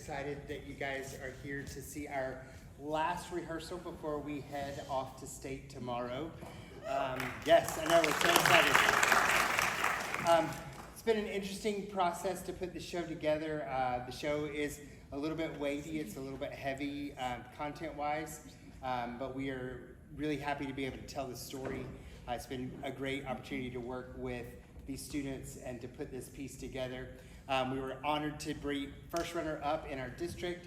excited that you guys are here to see our last rehearsal before we head off to state tomorrow. Yes, I know, we're so excited. It's been an interesting process to put the show together. The show is a little bit weighty, it's a little bit heavy content-wise, but we are really happy to be able to tell the story. It's been a great opportunity to work with these students and to put this piece together. We were honored to be first runner-up in our district,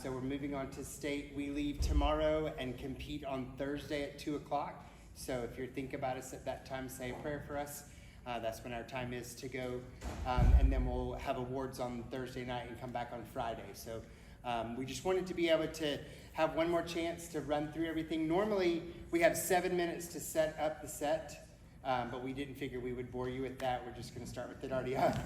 so we're moving on to state. We leave tomorrow and compete on Thursday at 2 o'clock. So if you think about us at that time, say a prayer for us. That's when our time is to go. And then we'll have awards on Thursday night and come back on Friday. So we just wanted to be able to have one more chance to run through everything. Normally, we have 7 minutes to set up the set. But we didn't figure we would bore you with that. We're just going to start with it already up.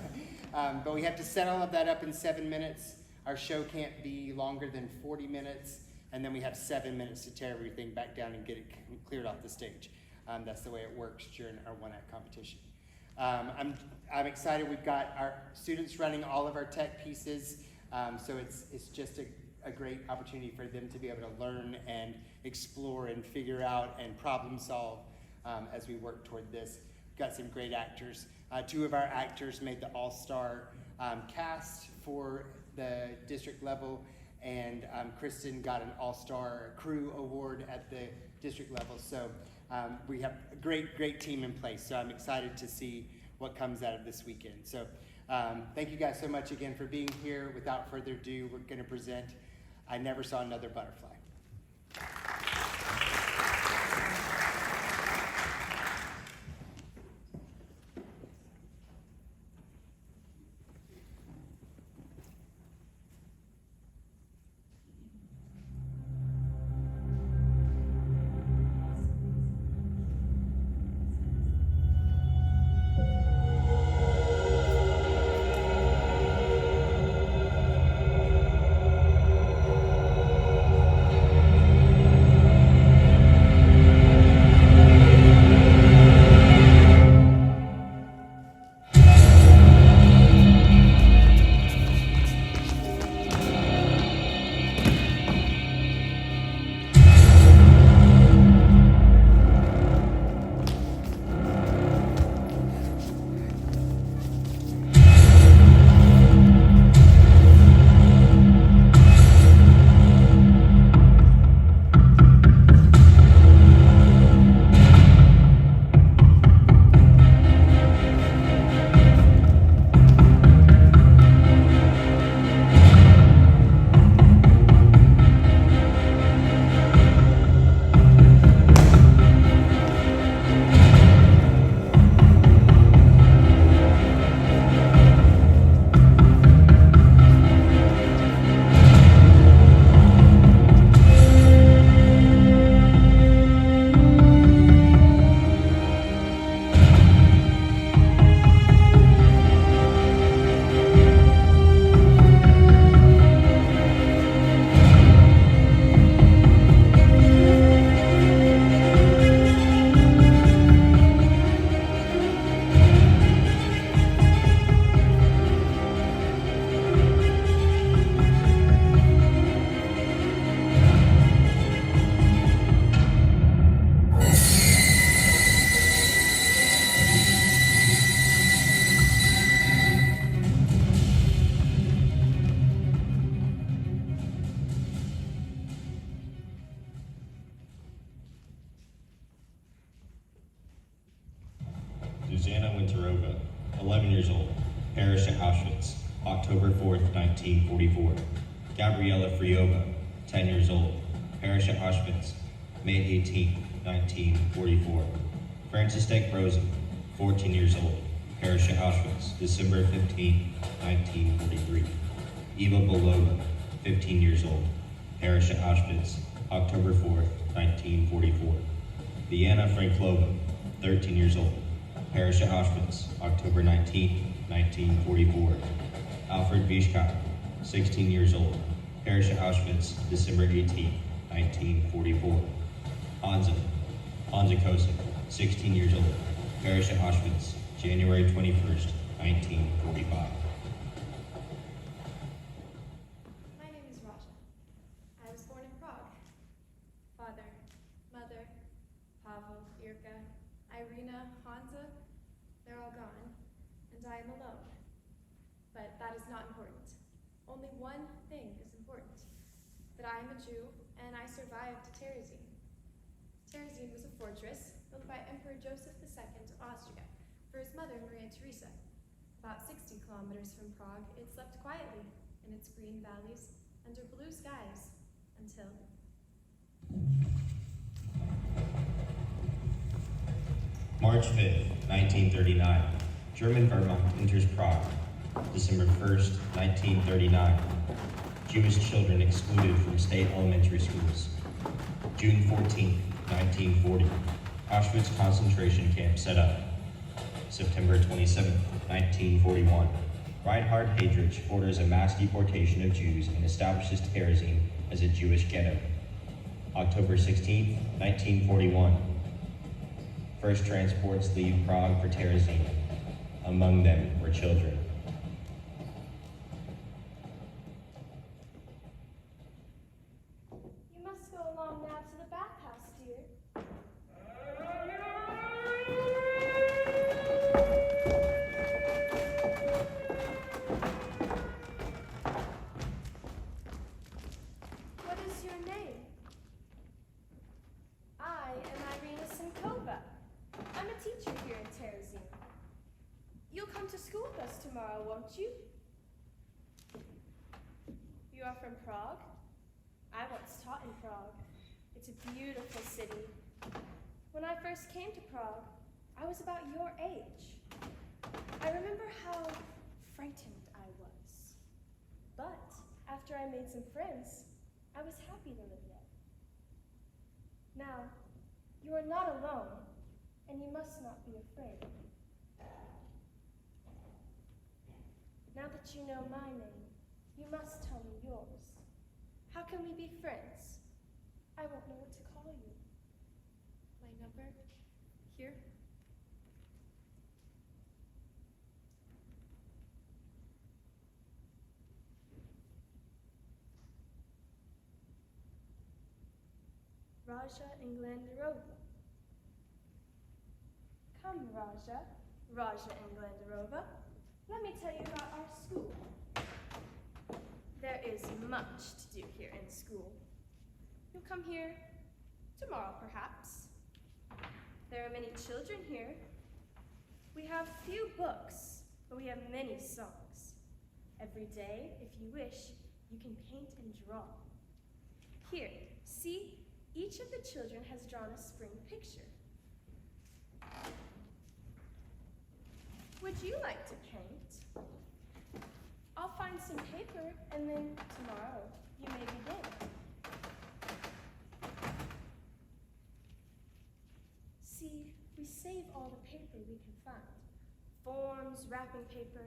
But we have to set all of that up in 7 minutes. Our show can't be longer than 40 minutes. And then we have 7 minutes to tear everything back down and get it cleared off the stage. That's the way it works during our one-act competition. I'm excited. We've got our students running all of our tech pieces. So it's just a great opportunity for them to be able to learn and explore and figure out and problem solve as we work toward this. We've got some great actors. 2 of our actors made the all-star cast for the district level, and Kristen got an all-star crew award at the district level. So we have a great team in place. So I'm excited to see what comes out of this weekend. So thank you guys so much again for being here. Without further ado, we're going to present I Never Saw Another Butterfly. Zuzana Winterova, 11 years old, perished at Auschwitz, October 4th, 1944. Gabriela Friova, 10 years old, perished at Auschwitz, May 18th, 1944. Francis Deck Rosen, 14 years old, perished at Auschwitz, December 15th, 1943. Eva Belova, 15 years old, perished at Auschwitz, October 4th, 1944. Deanna Franklova, 13 years old, perished at Auschwitz, October 19th, 1944. Alfred Vishkak, 16 years old, perished at Auschwitz, December 18th, 1944. Hansa Kosik, 16 years old, perished at Auschwitz, January 21st, 1945. one thing is important, that I am a Jew and I survived Terezin. Terezin was a fortress built by Emperor Joseph II of Austria for his mother, Maria Theresa. About 60 kilometers from Prague, it slept quietly in its green valleys under blue skies until... March 5th, 1939. German Wehrmacht enters Prague. December 1st, 1939. Jewish children excluded from state elementary schools. June 14th, 1940. Auschwitz concentration camp set up. September 27th, 1941. Reinhard Heydrich orders a mass deportation of Jews and establishes Terezin as a Jewish ghetto. October 16th, 1941. First transports leave Prague for Terezin. Among them were children. You must go along now to the bathhouse, dear. What is your name? I am Irina Simkova. I'm a teacher here in Terezin. You'll come to school with us tomorrow, won't you? You are from Prague? I once taught in Prague. It's a beautiful city. When I first came to Prague, I was about your age. I remember how frightened I was. But after I made some friends, I was happy to live there. Now, you are not alone, and you must not be afraid. Now that you know my name, you must tell me yours. How can we be friends? I won't know what to call you. My number? Here? Raja Englanderova. Come, Raja. Raja Englanderova. Let me tell you about our school. There is much to do here in school. You'll come here tomorrow, perhaps. There are many children here. We have few books, but we have many songs. Every day, if you wish, you can paint and draw. Here, see, each of the children has drawn a spring picture. Would you like to paint? I'll find some paper, and then tomorrow you may begin. See, we save all the paper we can find. Forms, wrapping paper,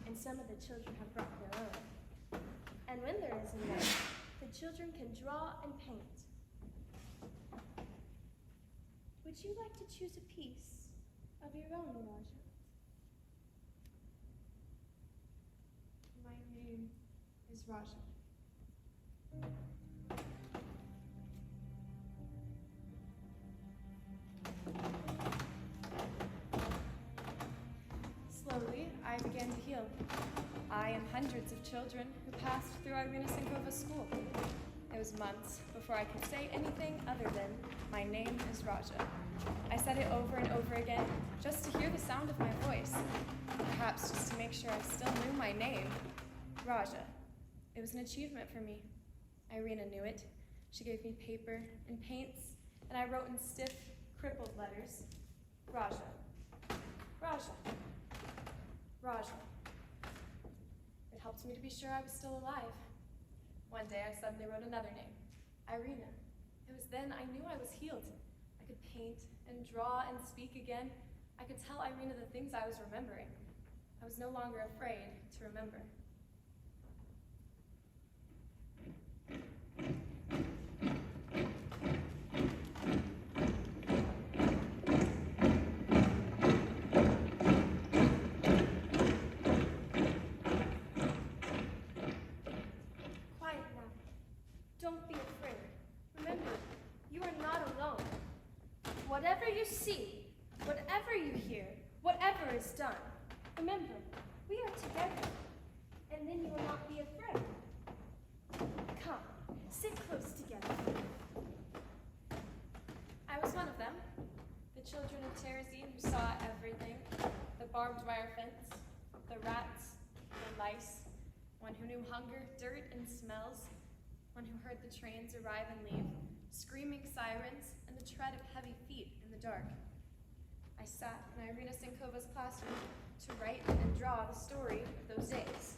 and some of the children have brought their own. And when there is enough, the children can draw and paint. Would you like to choose a piece of your own, Raja? My name is Raja. Slowly, I began to heal. I and hundreds of children who passed through Irina Sinkova's school. It was months before I could say anything other than, my name is Raja. I said it over and over again, just to hear the sound of my voice. Perhaps just to make sure I still knew my name. Raja. It was an achievement for me. Irina knew it. She gave me paper and paints, and I wrote in stiff, crippled letters, Raja. Raja. Raja. It helped me to be sure I was still alive. One day I suddenly wrote another name, Irina. It was then I knew I was healed. I could paint and draw and speak again. I could tell Irina the things I was remembering. I was no longer afraid to remember. Don't be afraid. Remember, you are not alone. Whatever you see, whatever you hear, whatever is done, remember, we are together. barbed wire fence, the rats, the lice, one who knew hunger, dirt, and smells, one who heard the trains arrive and leave, screaming sirens, and the tread of heavy feet in the dark. I sat in Irina Sinkova's classroom to write and draw the story of those days.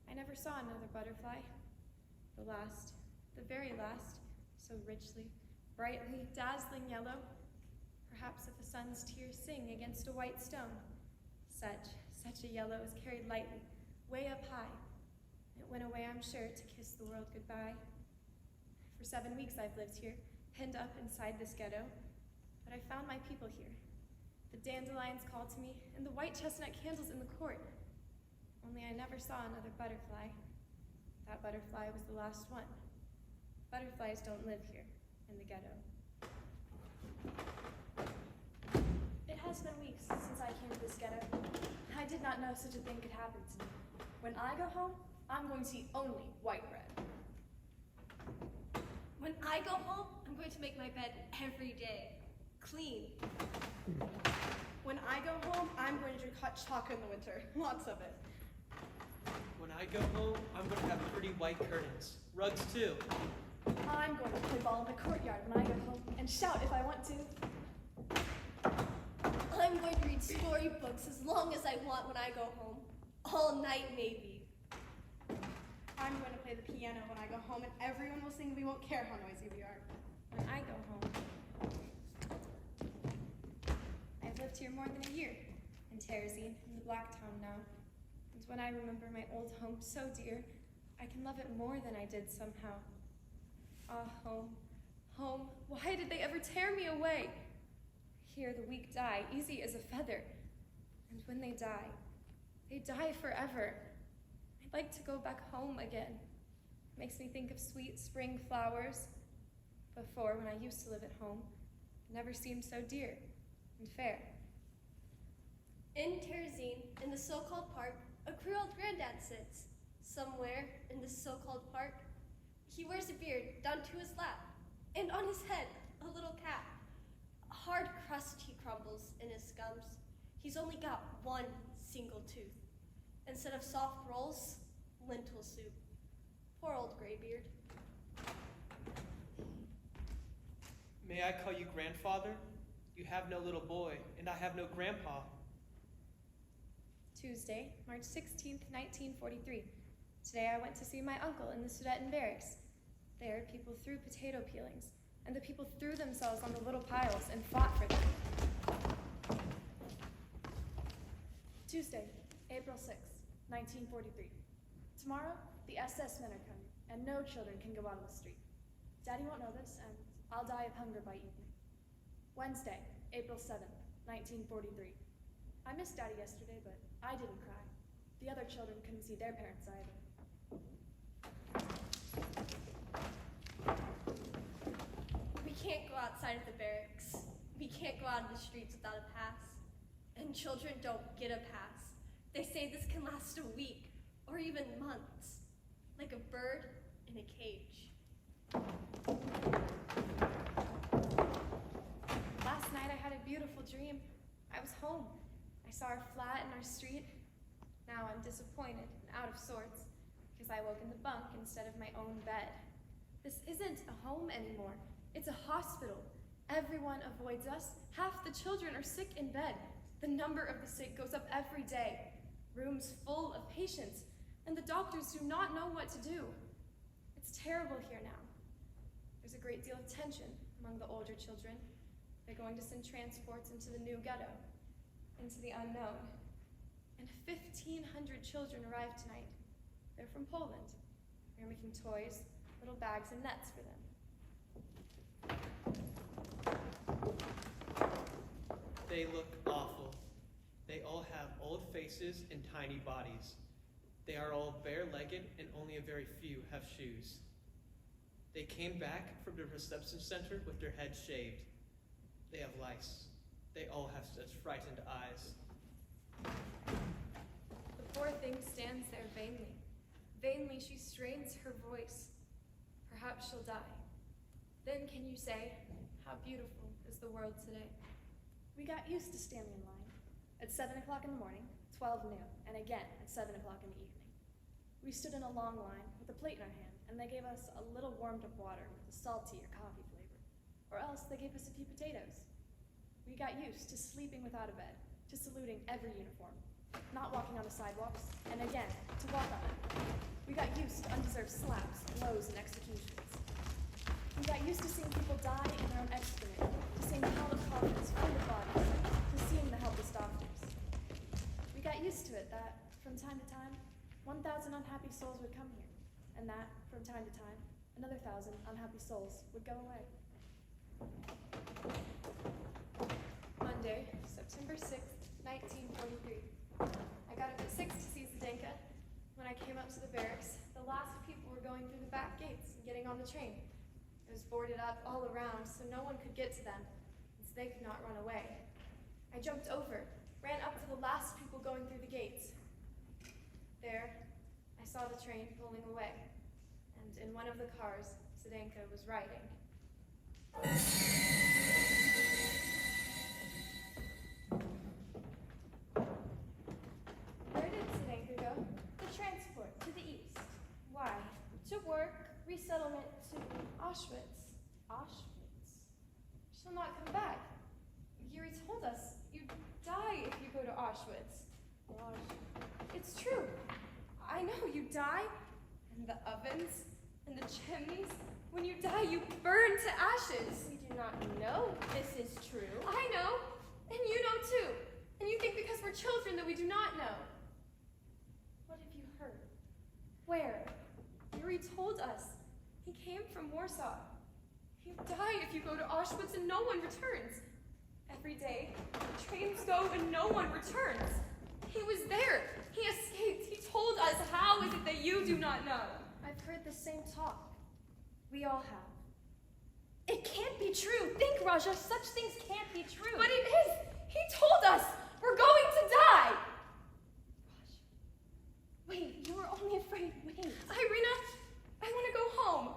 I never saw another butterfly. The last, the very last, so richly, brightly, dazzling yellow. Perhaps if the sun's tears sing against a white stone. Such a yellow is carried lightly, way up high. It went away, I'm sure, to kiss the world goodbye. For 7 weeks I've lived here, pinned up inside this ghetto, but I found my people here. The dandelions called to me, and the white chestnut candles in the court. Only I never saw another butterfly. That butterfly was the last one. Butterflies don't live here, in the ghetto. It has been weeks since I came to this ghetto. I did not know such a thing could happen to me. When I go home, I'm going to eat only white bread. When I go home, I'm going to make my bed every day. Clean. When I go home, I'm going to drink hot chocolate in the winter. Lots of it. When I go home, I'm going to have pretty white curtains. Rugs, too. I'm going to play ball in the courtyard when I go home and shout if I want to. I'm going to read storybooks as long as I want when I go home. All night, maybe. I'm going to play the piano when I go home, and everyone will sing. We won't care how noisy we are. When I go home. I've lived here more than a year, in Terezin, in the Black Town now. And when I remember my old home so dear, I can love it more than I did somehow. Ah, home, home, why did they ever tear me away? Here the weak die, easy as a feather. And when they die forever. I'd like to go back home again. Makes me think of sweet spring flowers. Before, when I used to live at home, it never seemed so dear and fair. In Terezin, in the so-called park, a cruel old granddad sits. Somewhere in this so-called park, he wears a beard down to his lap, and on his head, a little cap. A hard crust he crumbles in his gums. He's only got one single tooth. Instead of soft rolls, lentil soup. Poor old graybeard. May I call you grandfather? You have no little boy, and I have no grandpa. Tuesday, March 16th, 1943. Today I went to see my uncle in the Sudeten barracks. There, people threw potato peelings, and the people threw themselves on the little piles and fought for them. Tuesday, April 6th, 1943. Tomorrow, the SS men are coming, and no children can go out on the street. Daddy won't know this, and I'll die of hunger by evening. Wednesday, April 7th, 1943. I missed Daddy yesterday, but I didn't cry. The other children couldn't see their parents either. We can't go outside of the barracks. We can't go out in the streets without a pass. And children don't get a pass. They say this can last a week, or even months, like a bird in a cage. Last night I had a beautiful dream. I was home. I saw our flat and our street. Now I'm disappointed and out of sorts because I woke in the bunk instead of my own bed. This isn't a home anymore. It's a hospital. Everyone avoids us. Half the children are sick in bed. The number of the sick goes up every day. Rooms full of patients, and the doctors do not know what to do. It's terrible here now. There's a great deal of tension among the older children. They're going to send transports into the new ghetto, into the unknown. And 1,500 children arrived tonight. They're from Poland. We're making toys, little bags, and nets for them. They look awful. They all have old faces and tiny bodies. They are all bare-legged and only a very few have shoes. They came back from the reception center with their heads shaved. They have lice. They all have such frightened eyes. The poor thing stands there vainly. Vainly she strains her voice. Perhaps she'll die. Then can you say, how beautiful is the world today? We got used to standing in line at 7 o'clock in the morning, 12 noon, and again at 7 o'clock in the evening. We stood in a long line with a plate in our hand, and they gave us a little warmed up water with a salty or coffee flavor, or else they gave us a few potatoes. We got used to sleeping without a bed, to saluting every uniform, not walking on the sidewalks, and again, to walk on them. We got used to undeserved slaps, blows, and executions. We got used to seeing people die in their own excrement, to seeing pallid coffins full of bodies, to seeing the helpless doctors. We got used to it that, from time to time, 1,000 unhappy souls would come here, and that, from time to time, another 1,000 unhappy souls would go away. Monday, September 6th, 1943. I got up at 6 to see Zdenka. When I came up to the barracks, the last people were going through the back gates and getting on the train. It was boarded up all around, so no one could get to them, and so they could not run away. I jumped over, ran up to the last people going through the gates. There, I saw the train pulling away, and in one of the cars, Zdenka was riding. Where did Zdenka go? The transport to the east. Why? To work, resettlement to Auschwitz. Auschwitz. She'll not come back. Yuri told us you die if you go to Auschwitz. It's true. I know you die. And the ovens and the chimneys. When you die, you burn to ashes. We do not know this is true. I know. And you know too. And you think because we're children that we do not know. What have you heard? Where? Yuri told us. He came from Warsaw. You die if you go to Auschwitz and no one returns. Every day, trains go and no one returns. He was there. He escaped. He told us. How is it that you do not know? I've heard the same talk. We all have. It can't be true. Think, Raja. Such things can't be true. But it is. He told us. We're going to die. Wait, you were only afraid. Wait. Irina, I want to go home.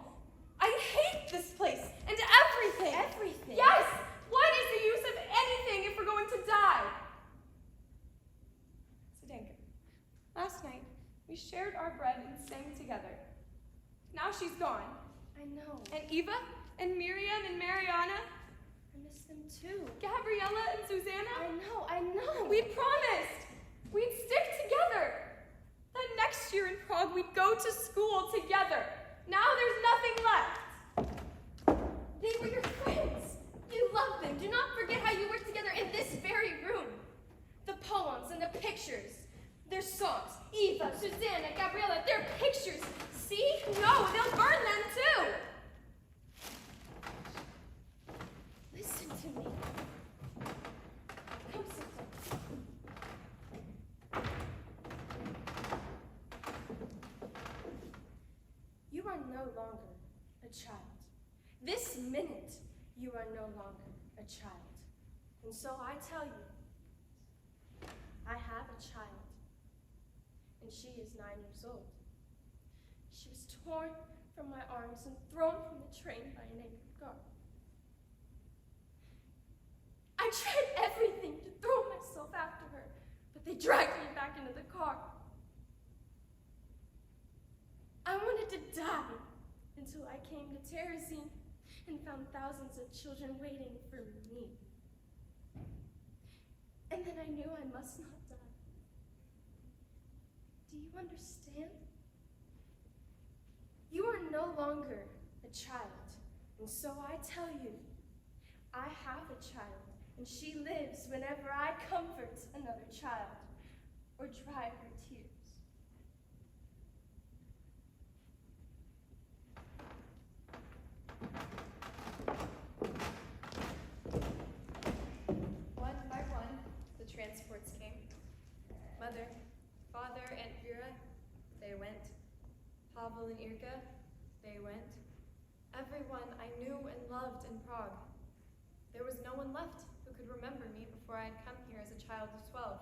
I hate this place and everything. Everything? Yes. What is the use of anything if we're going to die? Zdenka, last night we shared our bread and sang together. Now she's gone. I know. And Eva and Miriam and Mariana, I miss them too. Gabriella and Susanna. I know. We promised we'd stick together. That next year in Prague we'd go to school together. Now there's nothing left. They were your friends. You loved them. Do not forget how you worked together in this very room. The poems and the pictures. Their songs. Eva, Susanna, Gabriella, their pictures. See? No, they'll burn them too. Listen to me. Come sit down. You are no longer a child. This minute, you are no longer a child. And so I tell you, I have a child, and she is 9 years old. She was torn from my arms and thrown from the train by an angry guard. I tried everything to throw myself after her, but they dragged me back into the car. I wanted to die until I came to Terezin and found thousands of children waiting for me. And then I knew I must not die. Do you understand? You are no longer a child, and so I tell you, I have a child, and she lives whenever I comfort another child or dry her tears. One by one, the transports came. Mother, father, Aunt Vera, they went. Pavel and Irka, they went. Everyone I knew and loved in Prague. There was no one left who could remember me before I had come here as a child of 12.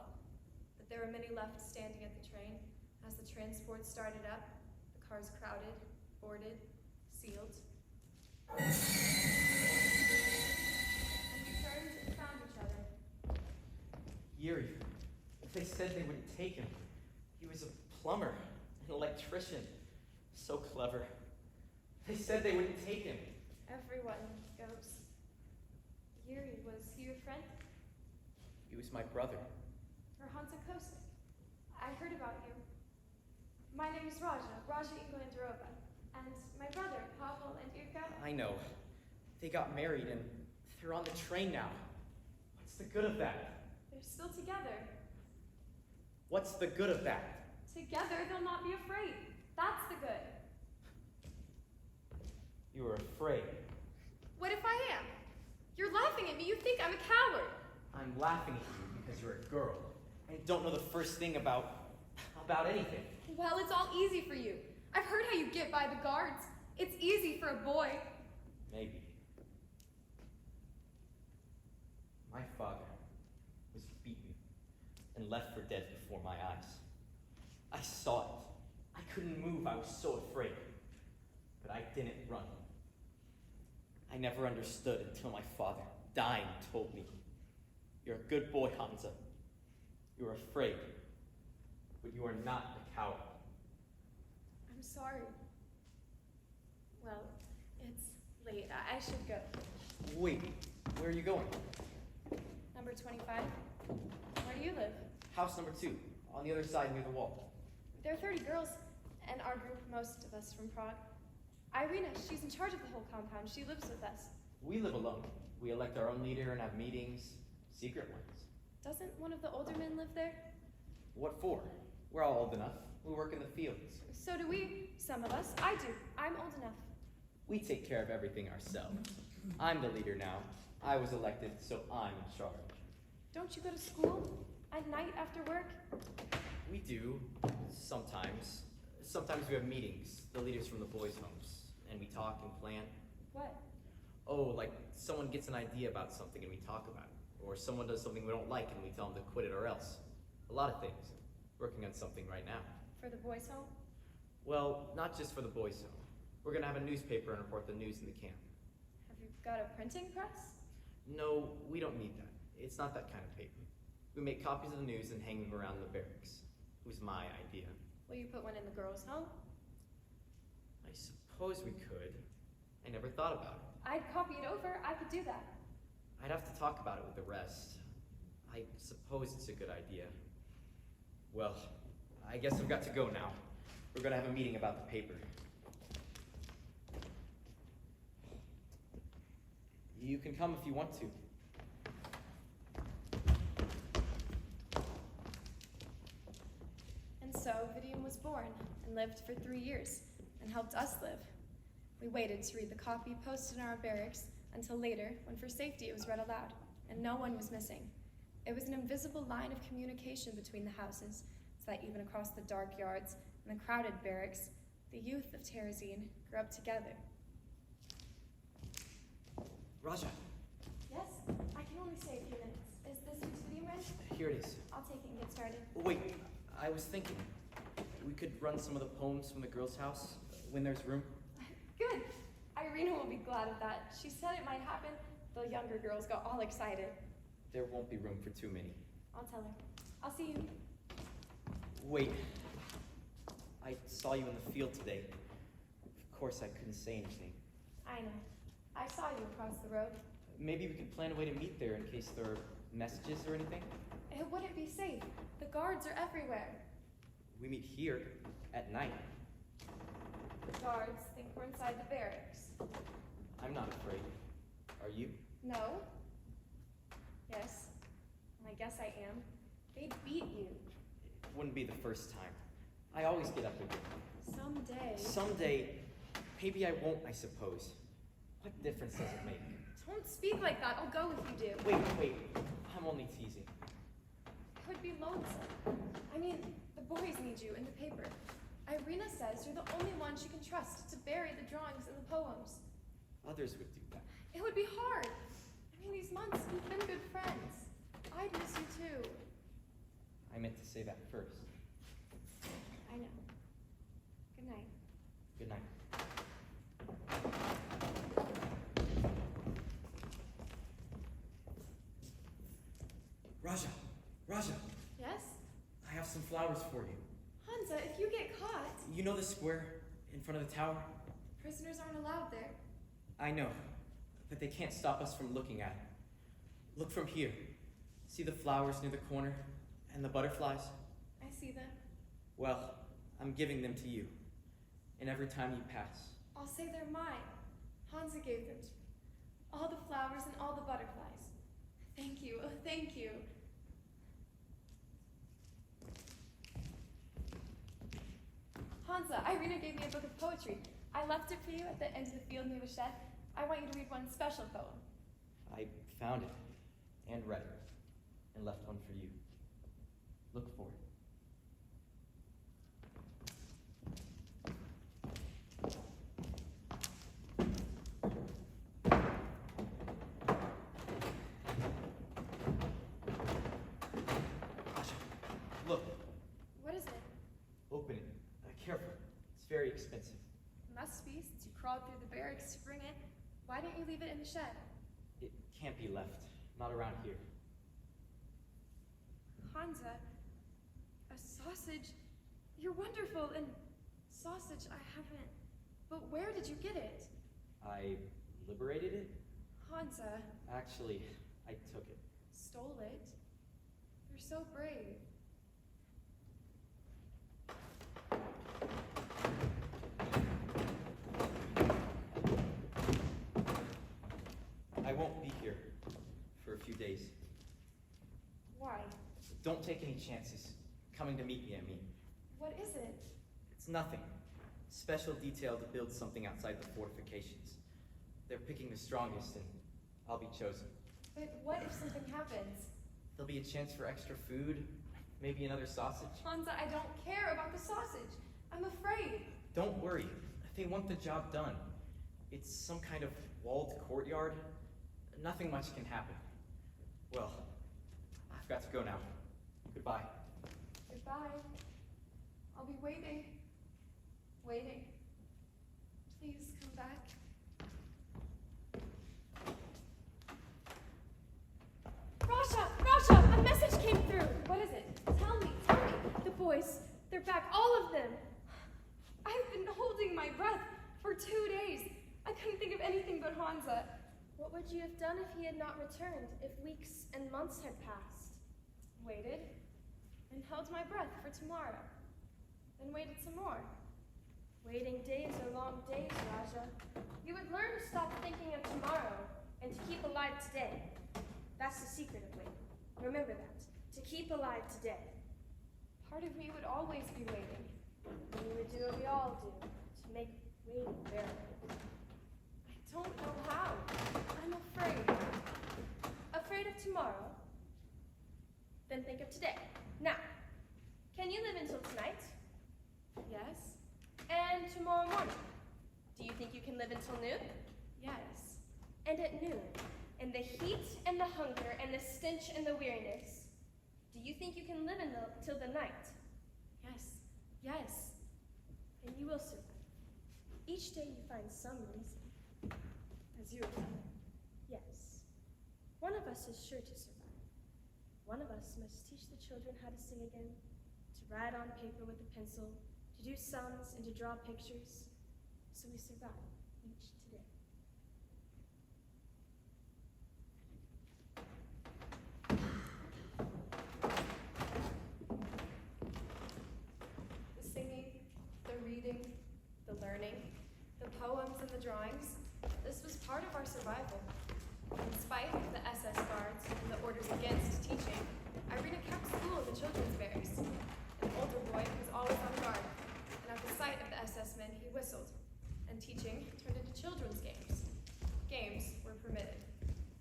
But there were many left standing at the train. As the transport started up, the cars crowded, boarded, sealed. And we turned and found each other. Yuri. They said they wouldn't take him. He was a plumber, an electrician. So clever. They said they wouldn't take him. Everyone goes. Yuri, was he your friend? He was my brother. Or Hansa Kosik? I heard about you. My name is Raja Ingolandarova. And my brother, Pavel and Irka. I know. They got married and they're on the train now. What's the good of that? They're still together. What's the good of that? Together, they'll not be afraid. That's the good. You were afraid. What if I am? You're laughing at me. You think I'm a coward. I'm laughing at you because you're a girl and don't know the first thing about anything. Well, it's all easy for you. I've heard how you get by the guards. It's easy for a boy. Maybe. My father was beaten and left for dead before my eyes. I saw it. I couldn't move. I was so afraid. But I didn't run. I never understood until my father, dying, told me, "You're a good boy, Hansa. You're afraid, but you are not a coward." I'm sorry. Well, it's late. I should go. Wait, where are you going? Number 25. Where do you live? House number 2, on the other side near the wall. There are 30 girls, and our group, most of us from Prague. Irina, she's in charge of the whole compound. She lives with us. We live alone. We elect our own leader and have meetings, secret ones. Doesn't one of the older men live there? What for? We're all old enough. We work in the fields. So do we. Some of us. I do. I'm old enough. We take care of everything ourselves. I'm the leader now. I was elected, so I'm in charge. Don't you go to school? At night after work? We do, sometimes. Sometimes we have meetings, the leaders from the boys' homes, and we talk and plan. What? Oh, like someone gets an idea about something and we talk about it. Or someone does something we don't like and we tell them to quit it or else. A lot of things. Working on something right now. For the boys' home? Well, not just for the boys' home. We're gonna have a newspaper and report the news in the camp. Have you got a printing press? No, we don't need that. It's not that kind of paper. We make copies of the news and hang them around the barracks. It was my idea. Will you put one in the girls' home? I suppose we could. I never thought about it. I'd copy it over. I could do that. I'd have to talk about it with the rest. I suppose it's a good idea. Well, I guess I've got to go now. We're gonna have a meeting about the paper. You can come if you want to. And so Vidium was born and lived for 3 years and helped us live. We waited to read the copy posted in our barracks until later, when for safety it was read aloud, and no one was missing. It was an invisible line of communication between the houses, so that even across the dark yards and the crowded barracks, the youth of Terezin grew up together. Raja, Yes, I can only stay a few minutes. Is this week's Vidium ready? here it is. I'll take it and get started. Wait, I was thinking, we could run some of the poems from the girls' house when there's room. Good. Irina will be glad of that. She said it might happen. The younger girls got all excited. There won't be room for too many. I'll tell her. I'll see you. Wait, I saw you in the field today. Of course I couldn't say anything. I know. I saw you across the road. Maybe we could plan a way to meet there in case there are messages or anything. It wouldn't be safe. The guards are everywhere. We meet here at night. The guards think we're inside the barracks. I'm not afraid. Are you? No? Yes. I guess I am. They beat you. It wouldn't be the first time. I always get up again. Someday. Someday, maybe I won't, I suppose. What difference does it make? Don't speak like that. I'll go if you do. Wait. I'm only teasing. It would be lonesome. I mean, the boys need you in the paper. Irina says you're the only one she can trust to bury the drawings and the poems. Others would do that. It would be hard. I mean, these months, we've been good friends. I'd miss you too. I meant to say that first. I know. Good night. Good night. Raja, Yes? I have some flowers for you. Hansa, if you get caught, You know the square in front of the tower? prisoners aren't allowed there. I know, but they can't stop us from looking at it. Look from here. See the flowers near the corner and the butterflies? I see them. Well, I'm giving them to you. And every time you pass. I'll say they're mine. Hansa gave them to me. All the flowers and all the butterflies. Thank you, oh, thank you. Hansa, Irina gave me a book of poetry. I left it for you at the end of the field near the shed. I want you to read one special poem. I found it and read it and left one for you. Look for it. Look, What is it? open it. Careful. It's very expensive. Must be, since you crawled through the barracks to bring it. Why didn't you leave it in the shed? It can't be left. Not around here. Hansa, a sausage. You're wonderful, and sausage I haven't. But where did you get it? I liberated it? Hansa, Actually, I took it. stole it. You're so brave. I won't be here for a few days. Why? Don't take any chances coming to meet me, I mean. What is it? It's nothing. Special detail to build something outside the fortifications. They're picking the strongest, and I'll be chosen. But what if something happens? There'll be a chance for extra food, maybe another sausage. Hansa, I don't care about the sausage. I'm afraid. Don't worry, they want the job done. It's some kind of walled courtyard. Nothing much can happen. Well, I've got to go now. Goodbye. Goodbye. I'll be waiting. Waiting. Please come back. Rasha! A message came through! What is it? Tell me. The boys, they're back, all of them. I've been holding my breath for 2 days. I couldn't think of anything but Hansa. What would you have done if he had not returned, if weeks and months had passed? Waited, and held my breath for tomorrow. Then waited some more. Waiting days are long days, Raja. You would learn to stop thinking of tomorrow and to keep alive today. That's the secret of waiting. Remember that. To keep alive today. Part of me would always be waiting. And you would do what we all do, to make waiting bearable. I don't know how. I'm afraid. Afraid of tomorrow? Then think of today. Now, can you live until tonight? Yes. And tomorrow morning? Do you think you can live until noon? Yes. And at noon, in the heat and the hunger and the stench and the weariness, do you think you can live till the night? Yes. Yes. And you will survive. Each day you find some reason. As you are telling. Yes. One of us is sure to survive. One of us must teach the children how to sing again, to write on paper with a pencil, to do sums and to draw pictures, so we survive each today. The singing, the reading, the learning, the poems and the drawings, this was part of our survival. In spite of the SS guards and the orders against teaching, Irina kept school in the children's barracks. An older boy was always on guard, and at the sight of the SS men, he whistled, and teaching turned into children's games. Games were permitted,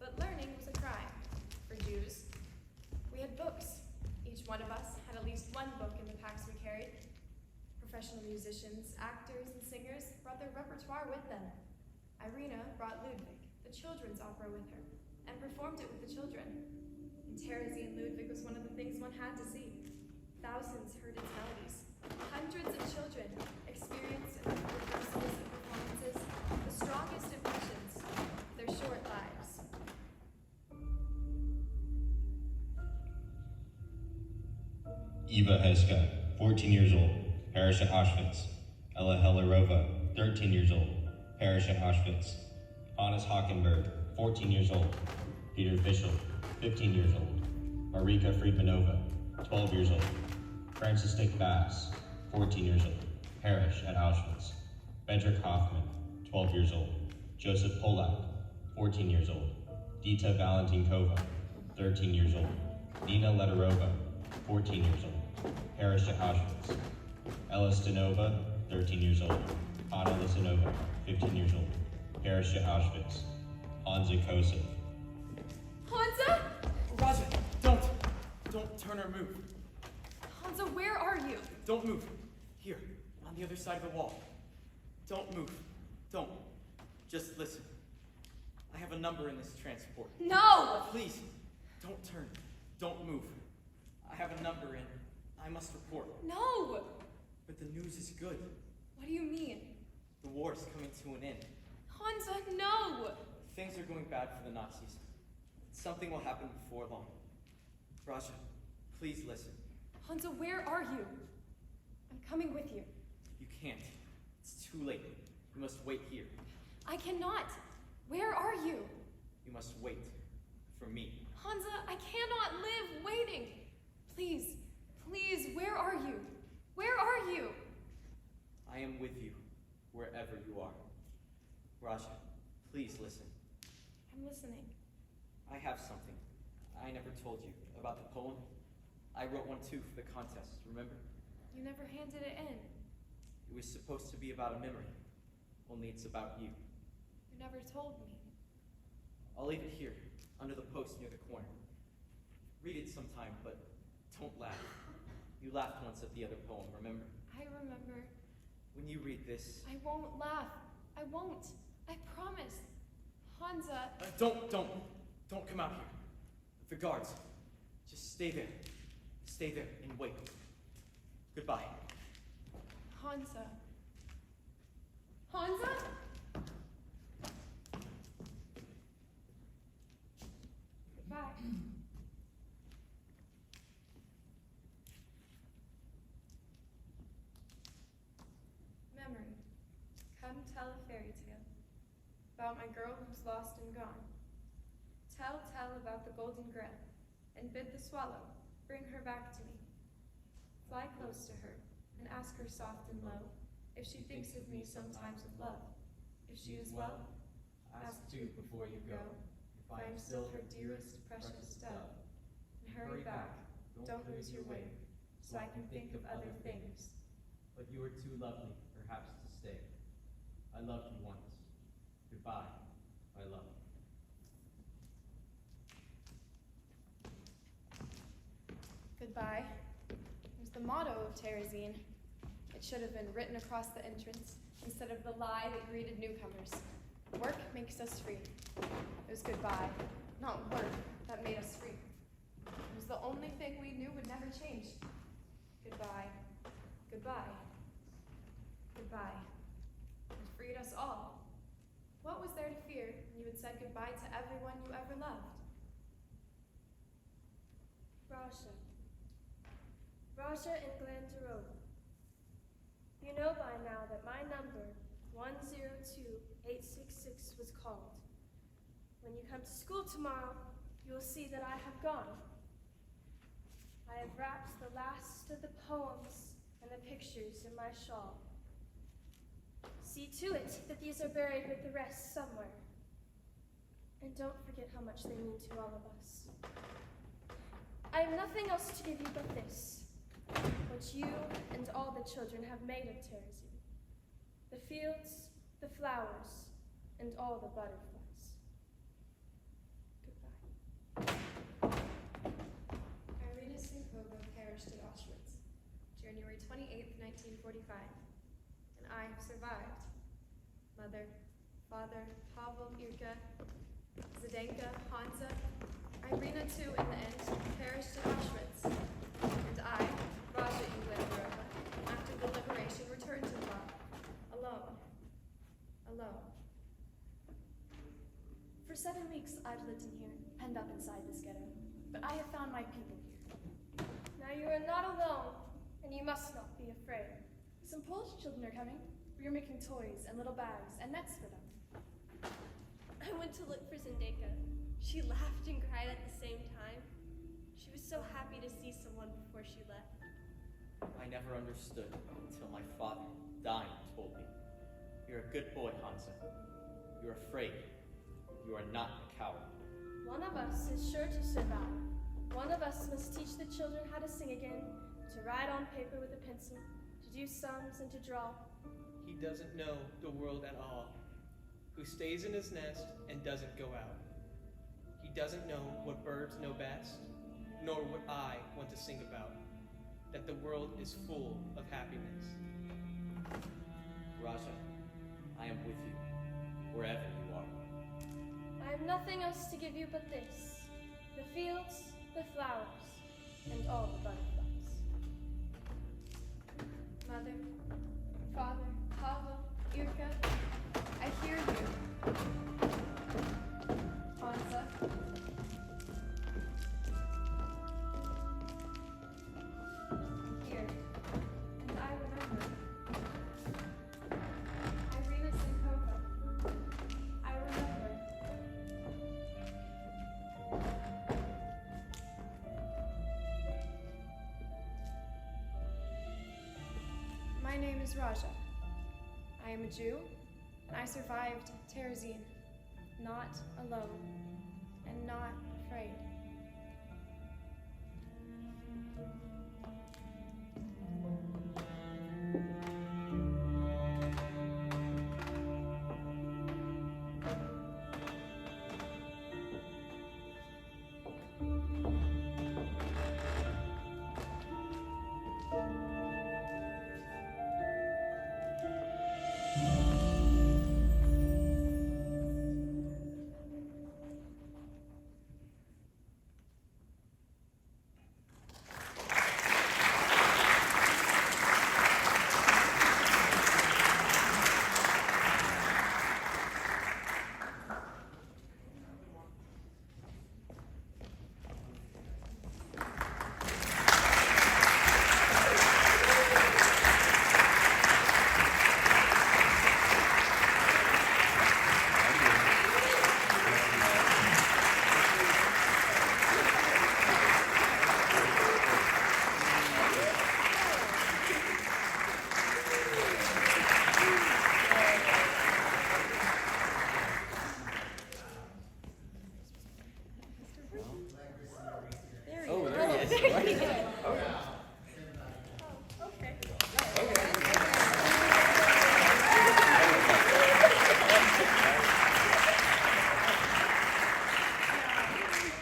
but learning was a crime for Jews. We had books. Each one of us had at least one book in the packs we carried. Professional musicians, actors, and singers brought their repertoire with them. Irina brought Ludwig, the children's opera, with her, and performed it with the children. And Terezi and Ludwig was one of the things one had to see. Thousands heard its melodies. Hundreds of children experienced in rehearsals and performances the strongest impressions of their short lives. Eva Heska, 14 years old, parish at Auschwitz. Ella Hellerova, 13 years old, parish at Auschwitz. Hannes Hockenberg, 14 years old. Peter Fischel, 15 years old. Marika Friedmanova, 12 years old. Francis Nick Bass, 14 years old, parish at Auschwitz. Bedrick Hoffman, 12 years old. Joseph Polak, 14 years old. Dita Valentinkova, 13 years old. Nina Letarova, 14 years old, parish at Auschwitz. Ella Stanova, 13 years old. Anna Lisanova, 15 years old, parish at Auschwitz. Hansa Kosov. Hansa? Raja, don't turn or move. Hansa, where are you? Don't move. Here, on the other side of the wall. Don't move. Don't. Just listen. I have a number in this transport. No! Please, don't turn. Don't move. I have a number and I must report. No! But the news is good. What do you mean? The war is coming to an end. Hansa, no! Things are going bad for the Nazis. Something will happen before long. Raja, please listen. Hansa, where are you? I'm coming with you. You can't. It's too late. You must wait here. I cannot. Where are you? You must wait for me. Hansa, I cannot live waiting. Please, please, where are you? Where are you? I am with you, wherever you are. Raja, please listen. I'm listening. I have something I never told you about the poem. I wrote one too for the contest, remember? You never handed it in. It was supposed to be about a memory, only it's about you. You never told me. I'll leave it here, under the post near the corner. Read it sometime, but don't laugh. You laughed once at the other poem, remember? I remember. When you read this... I won't laugh. I won't. I promise. Hansa. Don't come out here. The guards. Just stay there. Stay there and wait. Goodbye. Hansa. Hansa? Goodbye. Memory. Come tell a fairy tale about my girl who's lost and gone. Tell about the golden grail, and bid the swallow bring her back to me. Fly close to her, and ask her soft and low, if she thinks of me sometimes with love. If she is well, ask too before you go, if I am still her dearest, precious dove. And hurry back, don't lose your way, so I can think of other things. But you are too lovely, perhaps, to stay. I loved you once. Goodbye, my love. Goodbye was the motto of Terezin. It should have been written across the entrance instead of the lie that greeted newcomers. Work makes us free. It was goodbye, not work, that made us free. It was the only thing we knew would never change. Goodbye, goodbye, goodbye. It freed us all. What was there to fear when you had said goodbye to everyone you ever loved? Raja and Glandarova. You know by now that my number, 102866, was called. When you come to school tomorrow, you will see that I have gone. I have wrapped the last of the poems and the pictures in my shawl. See to it that these are buried with the rest somewhere. And don't forget how much they mean to all of us. I have nothing else to give you but this, what you and all the children have made of Terezin. The fields, the flowers, and all the butterflies. Goodbye. Irina Sinkova perished at Auschwitz, January 28th, 1945, and I have survived. Mother, father, Pavel, Irka, Zdenka, Hansa, Irina too, in the end, perished at Auschwitz, and I, Raja Inglendarova, after the liberation, returned to Lvov, alone. Alone. For 7 weeks, I've lived in here, penned up inside this ghetto. But I have found my people here. Now you are not alone. must not be afraid. Some Polish children are coming. We are making toys and little bags and nets for them. I went to look for Zendeka. She laughed and cried at the same time. She was so happy to see someone before she left. I never understood until my father, dying, told me. You're a good boy, Hansa. You're afraid. You are not a coward. One of us is sure to survive. One of us must teach the children how to sing again, to write on paper with a pencil, to do sums and to draw. He doesn't know the world at all, who stays in his nest and doesn't go out. He doesn't know what birds know best, nor what I want to sing about, that the world is full of happiness. Raja, I am with you, wherever you are. I have nothing else to give you but this, the fields, the flowers, and all the butterflies. Mother, Father, Pavel, Irka, I hear you. Hansa. Here, and I remember. Irina Sinkova. I remember. My name is Raja. I am a Jew, and I survived Terezin, not alone, and not afraid. Oh, there he is. Right. Okay.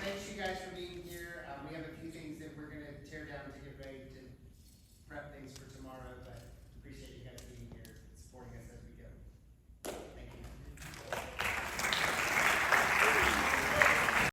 Thanks you guys for being here. We have a few things that we're gonna tear down to get ready to prep things for tomorrow, but appreciate you guys